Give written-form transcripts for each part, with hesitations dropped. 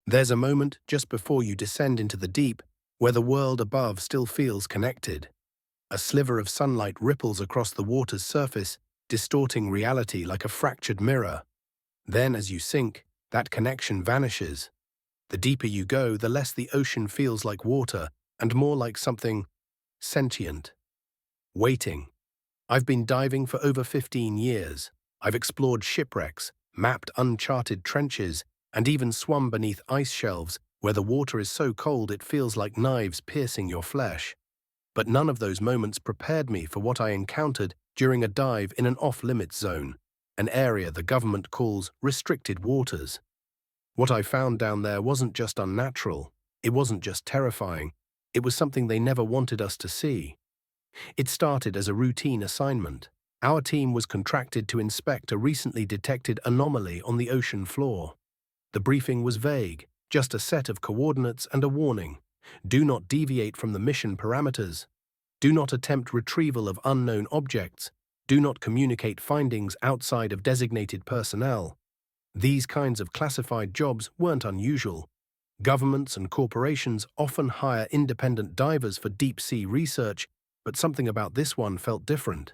There's a moment just before you descend into the deep where the world above still feels connected. A sliver of sunlight ripples across the water's surface, distorting reality like a fractured mirror. Then, as you sink, that connection vanishes. The deeper you go, the less the ocean feels like water and more like something sentient. Waiting. I've been diving for over 15 years. I've explored shipwrecks, mapped uncharted trenches, and even swum beneath ice shelves where the water is so cold it feels like knives piercing your flesh. But none of those moments prepared me for what I encountered during a dive in an off-limits zone, an area the government calls restricted waters. What I found down there wasn't just unnatural, it wasn't just terrifying, it was something they never wanted us to see. It started as a routine assignment. Our team was contracted to inspect a recently detected anomaly on the ocean floor. The briefing was vague, just a set of coordinates and a warning. Do not deviate from the mission parameters. Do not attempt retrieval of unknown objects. Do not communicate findings outside of designated personnel. These kinds of classified jobs weren't unusual. Governments and corporations often hire independent divers for deep-sea research, but something about this one felt different.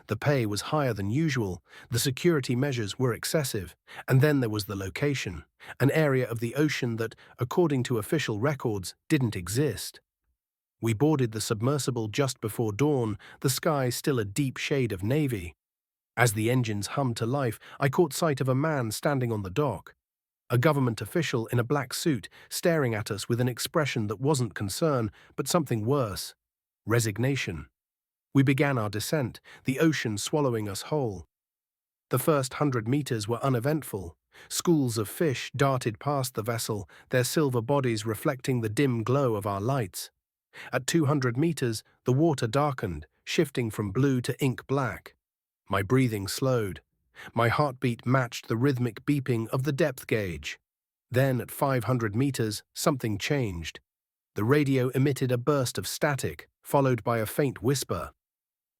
The pay was higher than usual, the security measures were excessive, and then there was the location, an area of the ocean that, according to official records, didn't exist. We boarded the submersible just before dawn, the sky still a deep shade of navy. As the engines hummed to life, I caught sight of a man standing on the dock. A government official in a black suit, staring at us with an expression that wasn't concern, but something worse: resignation. We began our descent, the ocean swallowing us whole. The first 100 meters were uneventful. Schools of fish darted past the vessel, their silver bodies reflecting the dim glow of our lights. At 200 meters, the water darkened, shifting from blue to ink black. My breathing slowed. My heartbeat matched the rhythmic beeping of the depth gauge. Then, at 500 meters, something changed. The radio emitted a burst of static, followed by a faint whisper.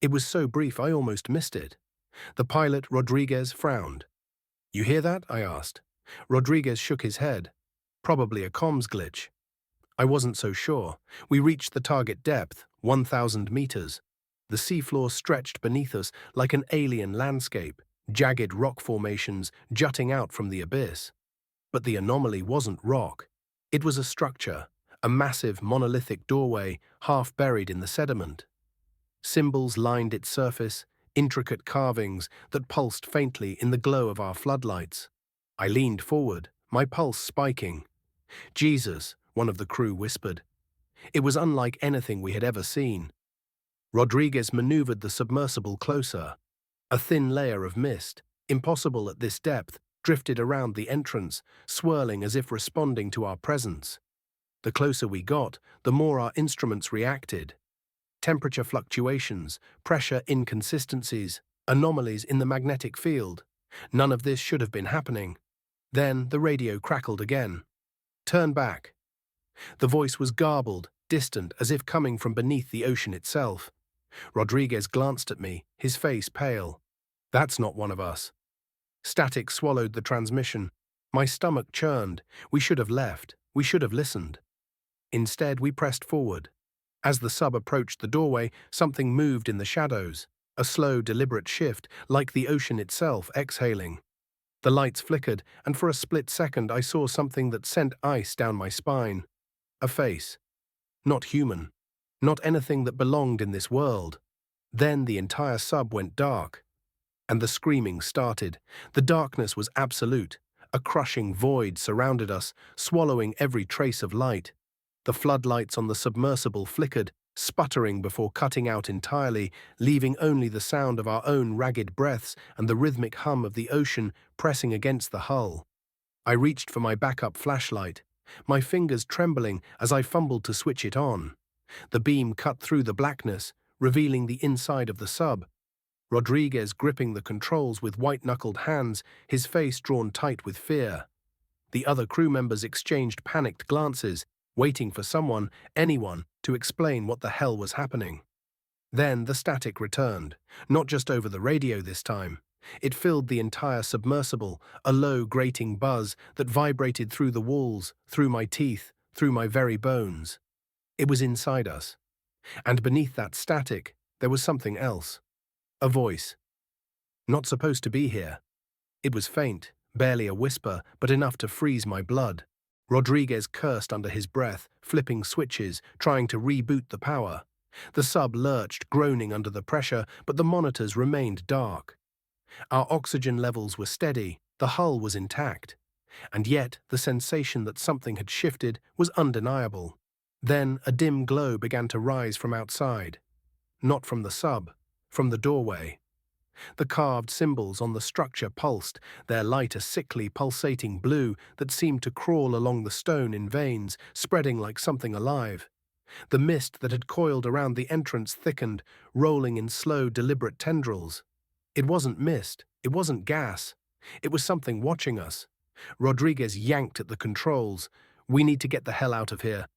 It was so brief I almost missed it. The pilot, Rodriguez, frowned. "You hear that?" I asked. Rodriguez shook his head. "Probably a comms glitch." I wasn't so sure. We reached the target depth, 1,000 meters. The seafloor stretched beneath us like an alien landscape, jagged rock formations jutting out from the abyss. But the anomaly wasn't rock. It was a structure, a massive monolithic doorway half buried in the sediment. Symbols lined its surface, intricate carvings that pulsed faintly in the glow of our floodlights. I leaned forward, my pulse spiking. "Jesus," one of the crew whispered. It was unlike anything we had ever seen. Rodriguez maneuvered the submersible closer. A thin layer of mist, impossible at this depth, drifted around the entrance, swirling as if responding to our presence. The closer we got, the more our instruments reacted. Temperature fluctuations, pressure inconsistencies, anomalies in the magnetic field. None of this should have been happening. Then the radio crackled again. "Turn back." The voice was garbled, distant, as if coming from beneath the ocean itself. Rodriguez glanced at me, his face pale. "That's not one of us." Static swallowed the transmission. My stomach churned. We should have left. We should have listened. Instead, we pressed forward. As the sub approached the doorway, something moved in the shadows. A slow, deliberate shift, like the ocean itself exhaling. The lights flickered, and for a split second I saw something that sent ice down my spine. A face. Not human. Not anything that belonged in this world. Then the entire sub went dark. And the screaming started. The darkness was absolute. A crushing void surrounded us, swallowing every trace of light. The floodlights on the submersible flickered, sputtering before cutting out entirely, leaving only the sound of our own ragged breaths and the rhythmic hum of the ocean pressing against the hull. I reached for my backup flashlight, my fingers trembling as I fumbled to switch it on. The beam cut through the blackness, revealing the inside of the sub. Rodriguez gripping the controls with white-knuckled hands, his face drawn tight with fear. The other crew members exchanged panicked glances, waiting for someone, anyone, to explain what the hell was happening. Then the static returned, not just over the radio this time. It filled the entire submersible, a low, grating buzz that vibrated through the walls, through my teeth, through my very bones. It was inside us. And beneath that static, there was something else. A voice. Not supposed to be here. It was faint, barely a whisper, but enough to freeze my blood. Rodriguez cursed under his breath, flipping switches, trying to reboot the power. The sub lurched, groaning under the pressure, but the monitors remained dark. Our oxygen levels were steady, the hull was intact. And yet, the sensation that something had shifted was undeniable. Then, a dim glow began to rise from outside. Not from the sub, from the doorway. The carved symbols on the structure pulsed, their light a sickly, pulsating blue that seemed to crawl along the stone in veins, spreading like something alive. The mist that had coiled around the entrance thickened, rolling in slow, deliberate tendrils. It wasn't mist, it wasn't gas. It was something watching us. Rodriguez yanked at the controls. "We need to get the hell out of here."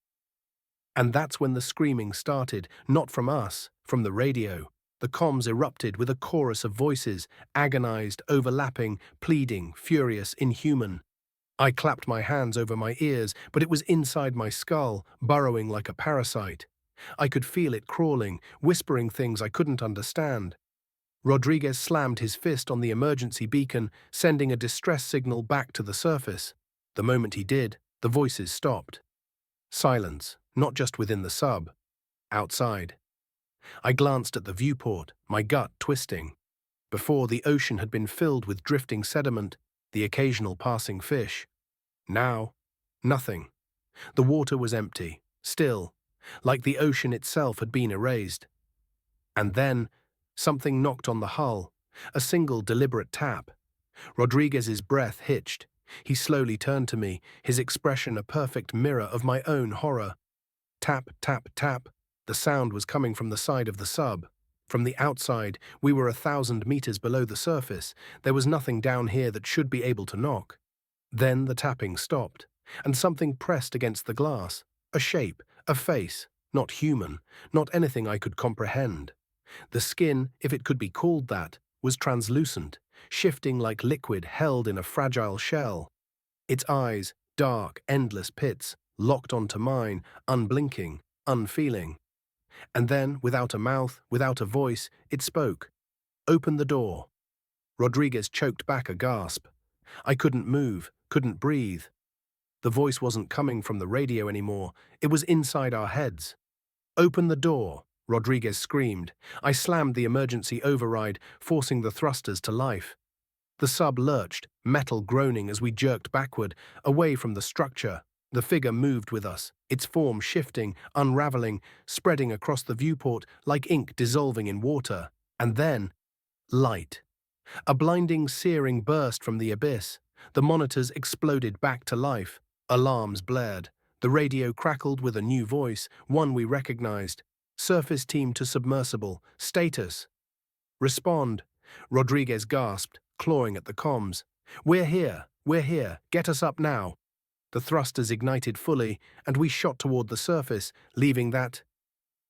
And that's when the screaming started, not from us, from the radio. The comms erupted with a chorus of voices, agonized, overlapping, pleading, furious, inhuman. I clapped my hands over my ears, but it was inside my skull, burrowing like a parasite. I could feel it crawling, whispering things I couldn't understand. Rodriguez slammed his fist on the emergency beacon, sending a distress signal back to the surface. The moment he did, the voices stopped. Silence, not just within the sub. Outside. I glanced at the viewport, my gut twisting. Before, the ocean had been filled with drifting sediment, the occasional passing fish. Now, nothing. The water was empty, still, like the ocean itself had been erased. And then, something knocked on the hull, a single deliberate tap. Rodriguez's breath hitched. He slowly turned to me, his expression a perfect mirror of my own horror. Tap, tap, tap. The sound was coming from the side of the sub. From the outside, we were 1,000 meters below the surface. There was nothing down here that should be able to knock. Then the tapping stopped, and something pressed against the glass. A shape, a face, not human, not anything I could comprehend. The skin, if it could be called that, was translucent, shifting like liquid held in a fragile shell. Its eyes, dark, endless pits, locked onto mine, unblinking, unfeeling. And then, without a mouth, without a voice, it spoke. "Open the door." Rodriguez choked back a gasp. I couldn't move, couldn't breathe. The voice wasn't coming from the radio anymore, it was inside our heads. "Open the door," Rodriguez screamed. I slammed the emergency override, forcing the thrusters to life. The sub lurched, metal groaning as we jerked backward, away from the structure. The figure moved with us, its form shifting, unraveling, spreading across the viewport like ink dissolving in water. And then, light. A blinding, searing burst from the abyss. The monitors exploded back to life. Alarms blared. The radio crackled with a new voice, one we recognized. "Surface team to submersible. Status." "Respond," Rodriguez gasped, clawing at the comms. We're here. Get us up now." The thrusters ignited fully, and we shot toward the surface, leaving that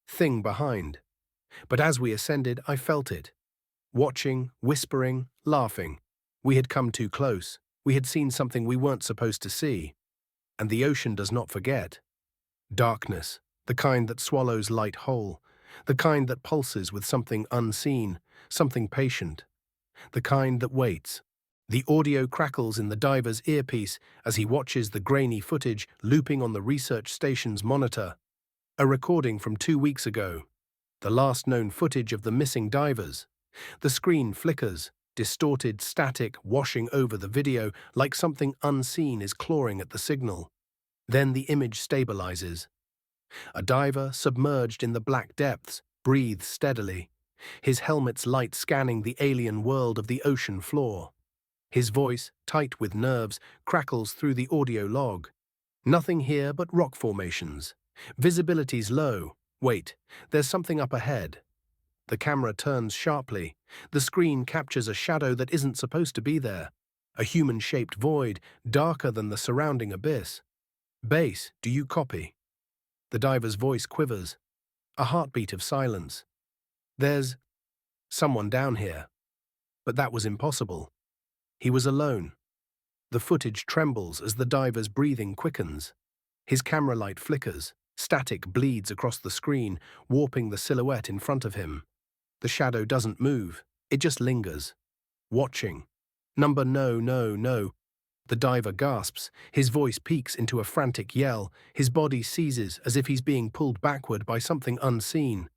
thing behind. But as we ascended, I felt it. Watching, whispering, laughing. We had come too close. We had seen something we weren't supposed to see. And the ocean does not forget. Darkness, the kind that swallows light whole, the kind that pulses with something unseen, something patient, the kind that waits. The audio crackles in the diver's earpiece as he watches the grainy footage looping on the research station's monitor. A recording from 2 weeks ago. The last known footage of the missing divers. The screen flickers, distorted static washing over the video like something unseen is clawing at the signal. Then the image stabilizes. A diver, submerged in the black depths, breathes steadily, his helmet's light scanning the alien world of the ocean floor. His voice, tight with nerves, crackles through the audio log. "Nothing here but rock formations. Visibility's low. Wait, there's something up ahead." The camera turns sharply. The screen captures a shadow that isn't supposed to be there. A human-shaped void, darker than the surrounding abyss. "Base, do you copy?" The diver's voice quivers. A heartbeat of silence. "There's someone down here." But that was impossible. He was alone. The footage trembles as the diver's breathing quickens. His camera light flickers. Static bleeds across the screen, warping the silhouette in front of him. The shadow doesn't move. It just lingers. Watching. Number no, no, no. The diver gasps. His voice peaks into a frantic yell. His body seizes as if he's being pulled backward by something unseen.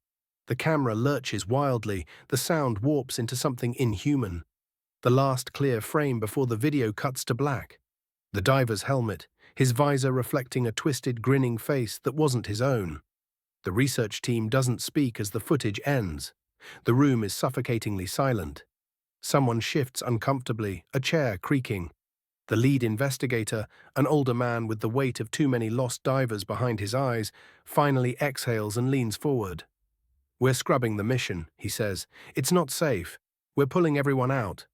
The camera lurches wildly. The sound warps into something inhuman. The last clear frame before the video cuts to black. The diver's helmet, his visor reflecting a twisted, grinning face that wasn't his own. The research team doesn't speak as the footage ends. The room is suffocatingly silent. Someone shifts uncomfortably, a chair creaking. The lead investigator, an older man with the weight of too many lost divers behind his eyes, finally exhales and leans forward. "We're scrubbing the mission," he says. "It's not safe. We're pulling everyone out."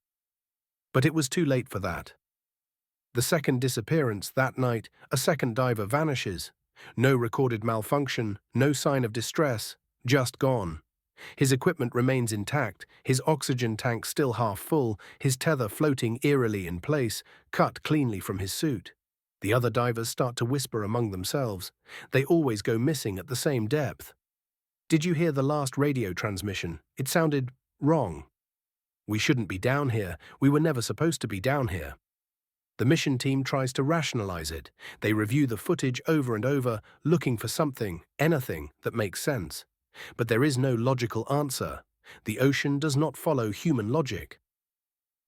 But it was too late for that. The second disappearance that night, a second diver vanishes. No recorded malfunction, no sign of distress, just gone. His equipment remains intact, his oxygen tank still half full, his tether floating eerily in place, cut cleanly from his suit. The other divers start to whisper among themselves. They always go missing at the same depth. "Did you hear the last radio transmission? It sounded wrong. We shouldn't be down here. We were never supposed to be down here." The mission team tries to rationalize it. They review the footage over and over, looking for something, anything, that makes sense. But there is no logical answer. The ocean does not follow human logic.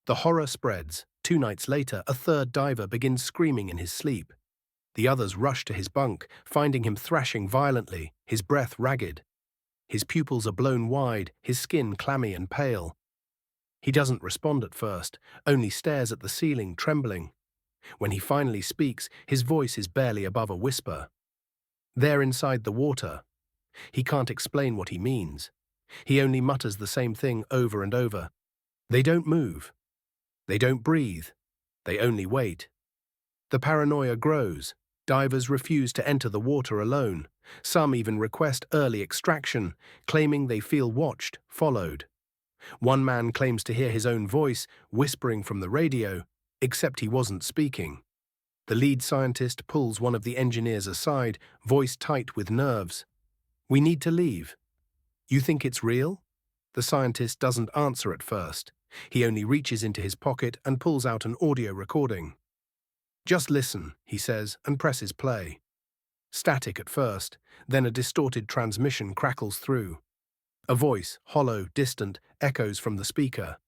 The horror spreads. 2 nights later, a third diver begins screaming in his sleep. The others rush to his bunk, finding him thrashing violently, his breath ragged. His pupils are blown wide, his skin clammy and pale. He doesn't respond at first, only stares at the ceiling, trembling. When he finally speaks, his voice is barely above a whisper. They're inside the water. He can't explain what he means. He only mutters the same thing over and over. They don't move. They don't breathe. They only wait. The paranoia grows. Divers refuse to enter the water alone. Some even request early extraction, claiming they feel watched, followed. One man claims to hear his own voice, whispering from the radio, except he wasn't speaking. The lead scientist pulls one of the engineers aside, voice tight with nerves. "We need to leave." "You think it's real?" The scientist doesn't answer at first. He only reaches into his pocket and pulls out an audio recording. "Just listen," he says, and presses play. Static at first, then a distorted transmission crackles through. A voice, hollow, distant, echoes from the speaker.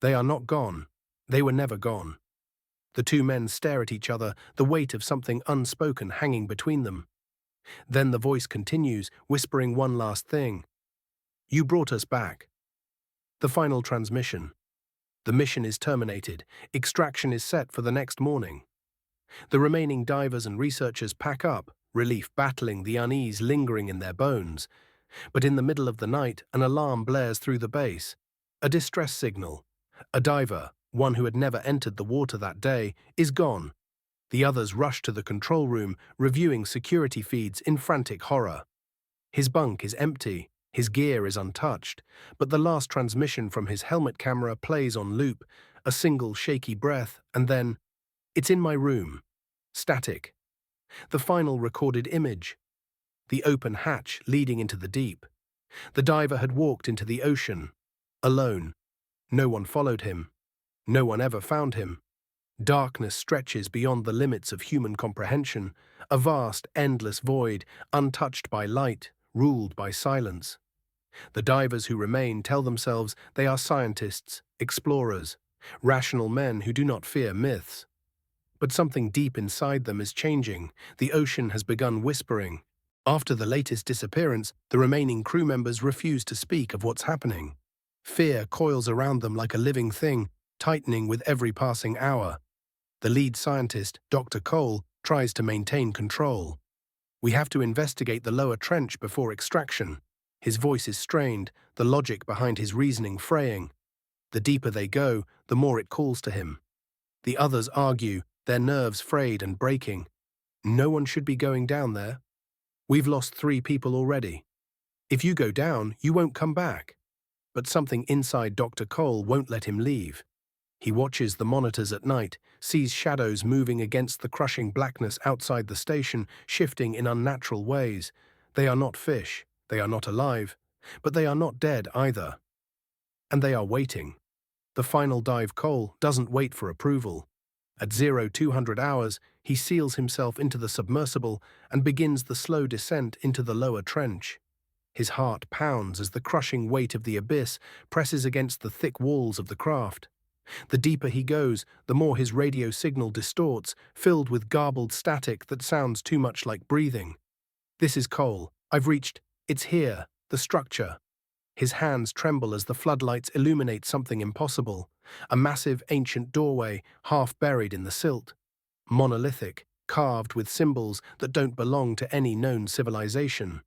They are not gone. They were never gone. The 2 men stare at each other, the weight of something unspoken hanging between them. Then the voice continues, whispering one last thing. "You brought us back." The final transmission. The mission is terminated. Extraction is set for the next morning. The remaining divers and researchers pack up, relief battling the unease lingering in their bones. But in the middle of the night, an alarm blares through the base. A distress signal. A diver, one who had never entered the water that day, is gone. The others rush to the control room, reviewing security feeds in frantic horror. His bunk is empty, his gear is untouched, but the last transmission from his helmet camera plays on loop, a single shaky breath, and then, "It's in my room." Static. The final recorded image. The open hatch leading into the deep. The diver had walked into the ocean, alone. No one followed him. No one ever found him. Darkness stretches beyond the limits of human comprehension, a vast, endless void, untouched by light, ruled by silence. The divers who remain tell themselves they are scientists, explorers, rational men who do not fear myths. But something deep inside them is changing. The ocean has begun whispering. After the latest disappearance, the remaining crew members refuse to speak of what's happening. Fear coils around them like a living thing, tightening with every passing hour. The lead scientist, Dr. Cole, tries to maintain control. "We have to investigate the lower trench before extraction." His voice is strained, the logic behind his reasoning fraying. The deeper they go, the more it calls to him. The others argue, their nerves frayed and breaking. "No one should be going down there. We've lost 3 people already. If you go down, you won't come back." But something inside Dr. Cole won't let him leave. He watches the monitors at night, sees shadows moving against the crushing blackness outside the station, shifting in unnatural ways. They are not fish, they are not alive, but they are not dead either. And they are waiting. The final dive. Cole doesn't wait for approval. At 0200 hours, he seals himself into the submersible and begins the slow descent into the lower trench. His heart pounds as the crushing weight of the abyss presses against the thick walls of the craft. The deeper he goes, the more his radio signal distorts, filled with garbled static that sounds too much like breathing. This is Cole. I've reached. It's here, the structure. His hands tremble as the floodlights illuminate something impossible, a massive ancient doorway half buried in the silt. Monolithic, carved with symbols that don't belong to any known civilization.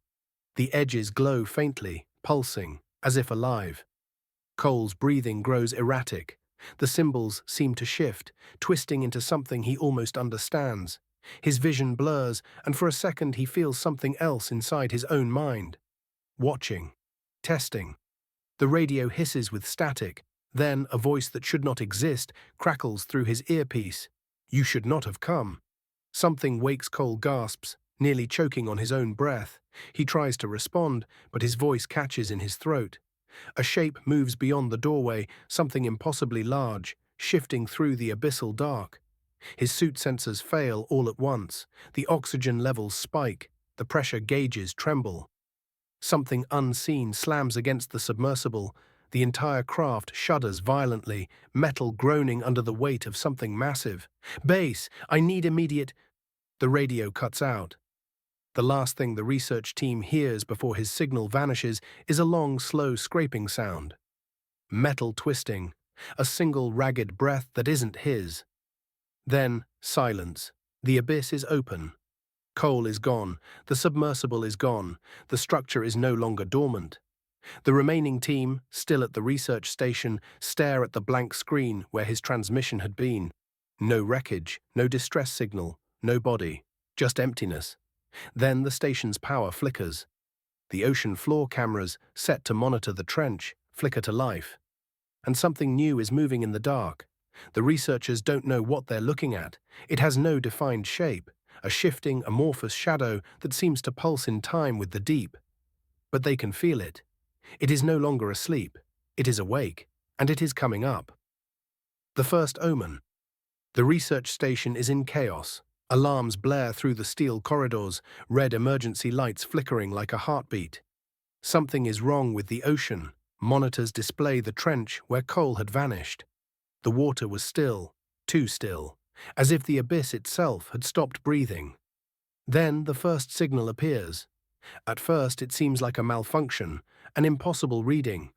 The edges glow faintly, pulsing, as if alive. Cole's breathing grows erratic. The symbols seem to shift, twisting into something he almost understands. His vision blurs, and for a second he feels something else inside his own mind. Watching. Testing. The radio hisses with static. Then a voice that should not exist crackles through his earpiece. You should not have come. Something wakes. Cole gasps, nearly choking on his own breath. He tries to respond, but his voice catches in his throat. A shape moves beyond the doorway, something impossibly large, shifting through the abyssal dark. His suit sensors fail all at once. The oxygen levels spike. The pressure gauges tremble. Something unseen slams against the submersible. The entire craft shudders violently, metal groaning under the weight of something massive. Base, I need immediate... The radio cuts out. The last thing the research team hears before his signal vanishes is a long, slow scraping sound. Metal twisting, a single ragged breath that isn't his. Then, silence. The abyss is open. Cole is gone. The submersible is gone. The structure is no longer dormant. The remaining team, still at the research station, stare at the blank screen where his transmission had been. No wreckage, no distress signal, no body, just emptiness. Then the station's power flickers. The ocean floor cameras, set to monitor the trench, flicker to life. And something new is moving in the dark. The researchers don't know what they're looking at. It has no defined shape, a shifting, amorphous shadow that seems to pulse in time with the deep. But they can feel it. It is no longer asleep. It is awake, and it is coming up. The first omen. The research station is in chaos. Alarms blare through the steel corridors, red emergency lights flickering like a heartbeat. Something is wrong with the ocean. Monitors display the trench where Cole had vanished. The water was still, too still, as if the abyss itself had stopped breathing. Then the first signal appears. At first it seems like a malfunction, an impossible reading.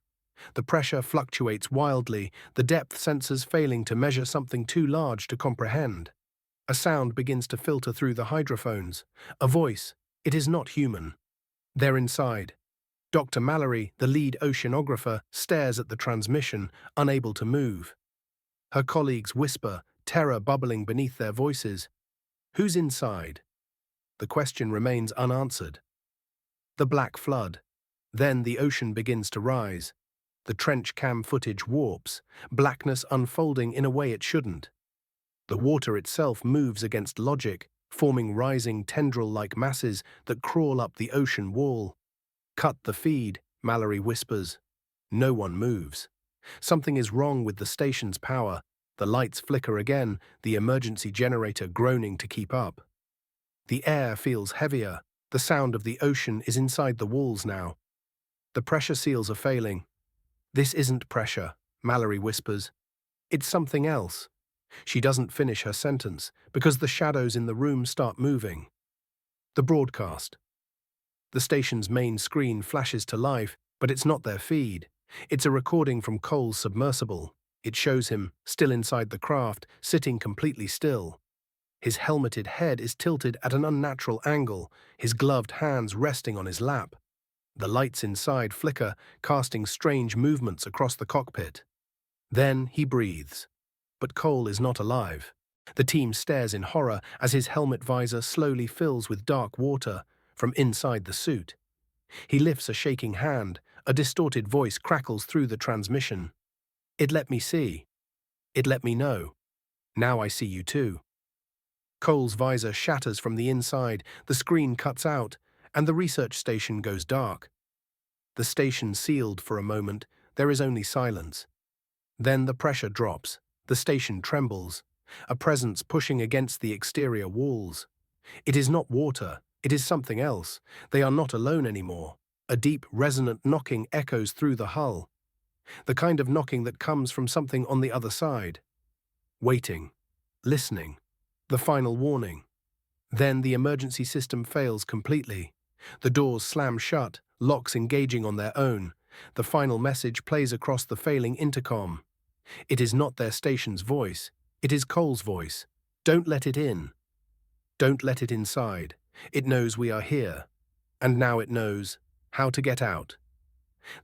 The pressure fluctuates wildly, the depth sensors failing to measure something too large to comprehend. A sound begins to filter through the hydrophones. A voice. It is not human. They're inside. Dr. Mallory, the lead oceanographer, stares at the transmission, unable to move. Her colleagues whisper, terror bubbling beneath their voices. Who's inside? The question remains unanswered. The black flood. Then the ocean begins to rise. The trench cam footage warps, blackness unfolding in a way it shouldn't. The water itself moves against logic, forming rising tendril-like masses that crawl up the ocean wall. Cut the feed, Mallory whispers. No one moves. Something is wrong with the station's power. The lights flicker again, the emergency generator groaning to keep up. The air feels heavier. The sound of the ocean is inside the walls now. The pressure seals are failing. This isn't pressure, Mallory whispers. It's something else. She doesn't finish her sentence because the shadows in the room start moving. The broadcast. The station's main screen flashes to life, but it's not their feed. It's a recording from Cole's submersible. It shows him, still inside the craft, sitting completely still. His helmeted head is tilted at an unnatural angle, his gloved hands resting on his lap. The lights inside flicker, casting strange movements across the cockpit. Then he breathes. But Cole is not alive. The team stares in horror as his helmet visor slowly fills with dark water from inside the suit. He lifts a shaking hand, A distorted voice crackles through the transmission. It let me see. It let me know. Now I see you too. Cole's visor shatters from the inside, the screen cuts out, and the research station goes dark. The station sealed for a moment, there is only silence. Then the pressure drops, the station trembles, a presence pushing against the exterior walls. It is not water, it is something else. They are not alone anymore. A deep, resonant knocking echoes through the hull. The kind of knocking that comes from something on the other side. Waiting. Listening. The final warning. Then the emergency system fails completely. The doors slam shut, locks engaging on their own. The final message plays across the failing intercom. It is not their station's voice. It is Cole's voice. Don't let it in. Don't let it inside. It knows we are here. And now it knows how to get out.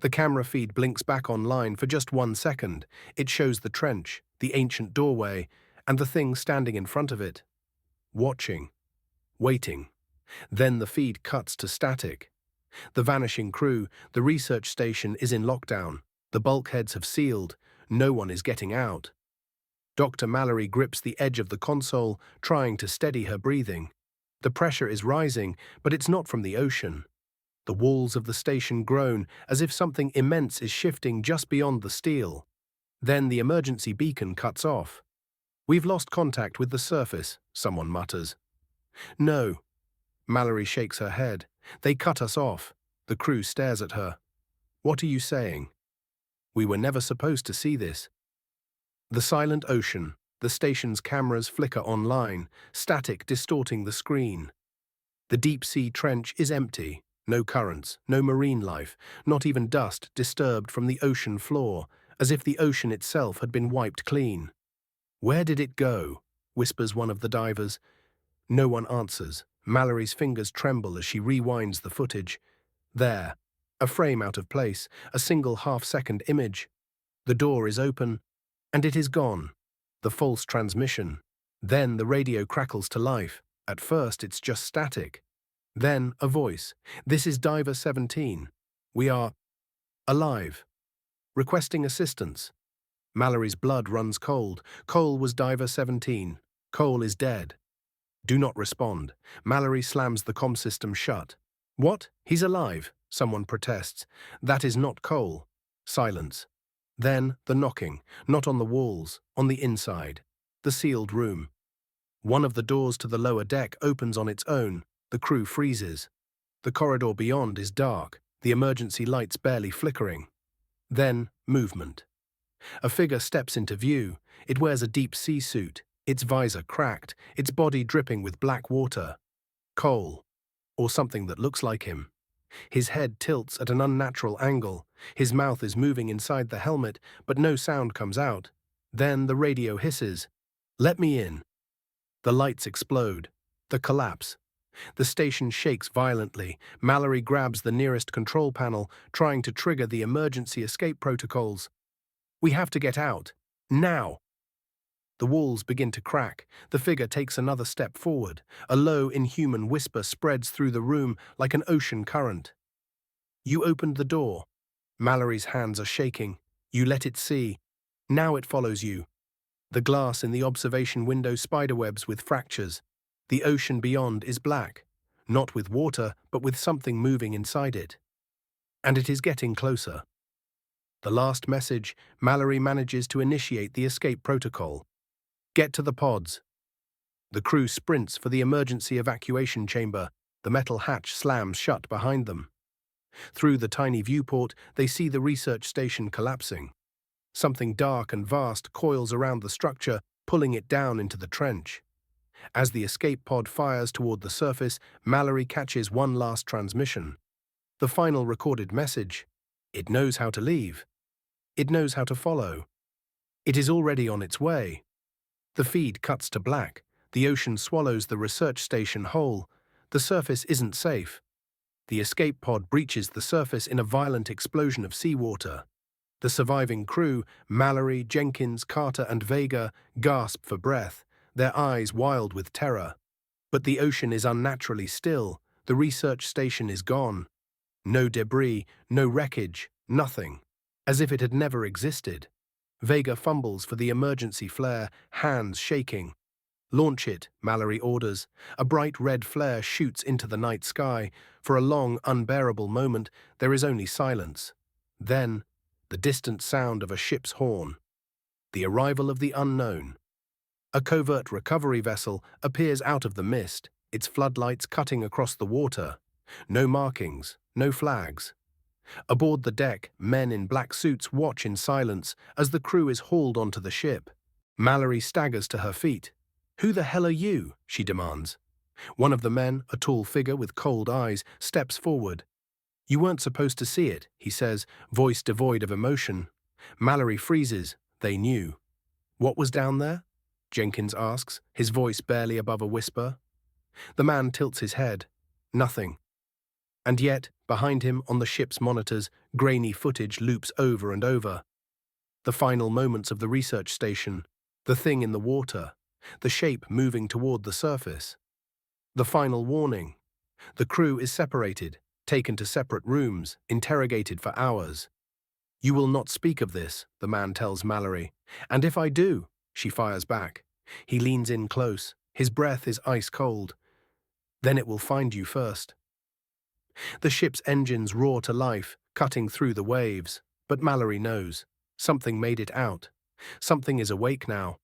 The camera feed blinks back online for just 1 second. It shows the trench, the ancient doorway, and the thing standing in front of it. Watching. Waiting. Then the feed cuts to static. The vanishing crew, the research station is in lockdown. The bulkheads have sealed. No one is getting out. Dr. Mallory grips the edge of the console, trying to steady her breathing. The pressure is rising, but it's not from the ocean. The walls of the station groan, as if something immense is shifting just beyond the steel. Then the emergency beacon cuts off. We've lost contact with the surface, someone mutters. No. Mallory shakes her head. They cut us off. The crew stares at her. What are you saying? We were never supposed to see this. The silent ocean. The station's cameras flicker online, static distorting the screen. The deep-sea trench is empty. No currents, no marine life, not even dust disturbed from the ocean floor, as if the ocean itself had been wiped clean. Where did it go? Whispers one of the divers. No one answers. Mallory's fingers tremble as she rewinds the footage. There, a frame out of place, a single half-second image. The door is open, and it is gone. The false transmission. Then the radio crackles to life. At first it's just static. Then a voice. This is Diver 17. We are alive. Requesting assistance. Mallory's blood runs cold. Cole was Diver 17. Cole is dead. Do not respond. Mallory slams the comm system shut. What? He's alive, someone protests. That is not Cole. Silence. Then the knocking, not on the walls, on the inside. The sealed room. One of the doors to the lower deck opens on its own. The crew freezes. The corridor beyond is dark, the emergency lights barely flickering. Then, movement. A figure steps into view. It wears a deep sea suit, its visor cracked, its body dripping with black water. Cole, or something that looks like him. His head tilts at an unnatural angle. His mouth is moving inside the helmet, but no sound comes out. Then the radio hisses. Let me in. The lights explode. The collapse. The station shakes violently. Mallory grabs the nearest control panel, trying to trigger the emergency escape protocols. We have to get out. Now! The walls begin to crack. The figure takes another step forward. A low, inhuman whisper spreads through the room like an ocean current. You opened the door. Mallory's hands are shaking. You let it see. Now it follows you. The glass in the observation window spiderwebs with fractures. The ocean beyond is black, not with water, but with something moving inside it. And it is getting closer. The last message, Mallory manages to initiate the escape protocol. Get to the pods. The crew sprints for the emergency evacuation chamber. The metal hatch slams shut behind them. Through the tiny viewport, they see the research station collapsing. Something dark and vast coils around the structure, pulling it down into the trench. As the escape pod fires toward the surface, Mallory catches one last transmission. The final recorded message. It knows how to leave. It knows how to follow. It is already on its way. The feed cuts to black. The ocean swallows the research station whole. The surface isn't safe. The escape pod breaches the surface in a violent explosion of seawater. The surviving crew, Mallory, Jenkins, Carter, and Vega, gasp for breath, their eyes wild with terror. But the ocean is unnaturally still. The research station is gone. No debris, no wreckage, Nothing. As if it had never existed. Vega fumbles for the emergency flare, hands shaking. Launch it, Mallory orders. A bright red flare shoots into the night sky. For a long, unbearable moment, there is only silence. Then, the distant sound of a ship's horn. The arrival of the unknown. A covert recovery vessel appears out of the mist, its floodlights cutting across the water. No markings, no flags. Aboard the deck, men in black suits watch in silence as the crew is hauled onto the ship. Mallory staggers to her feet. "Who the hell are you?" she demands. One of the men, a tall figure with cold eyes, steps forward. "You weren't supposed to see it," he says, voice devoid of emotion. Mallory freezes. They knew. "What was down there?" Jenkins asks, his voice barely above a whisper. The man tilts his head. Nothing. And yet, behind him on the ship's monitors, grainy footage loops over and over. The final moments of the research station, the thing in the water, the shape moving toward the surface. The final warning. The crew is separated, taken to separate rooms, interrogated for hours. "You will not speak of this," the man tells Mallory. "And if I do," she fires back. He leans in close. His breath is ice cold. "Then it will find you first." The ship's engines roar to life, cutting through the waves. But Mallory knows. Something made it out. Something is awake now.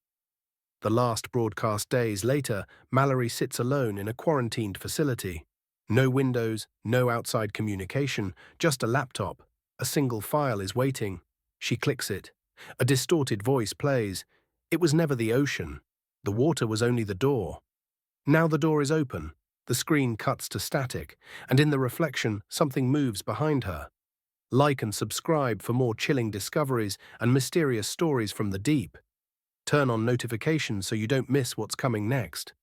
The last broadcast days later, Mallory sits alone in a quarantined facility. No windows, no outside communication, just a laptop. A single file is waiting. She clicks it. A distorted voice plays. It was never the ocean. The water was only the door. Now the door is open. The screen cuts to static, and in the reflection, something moves behind her. Like and subscribe for more chilling discoveries and mysterious stories from the deep. Turn on notifications so you don't miss what's coming next.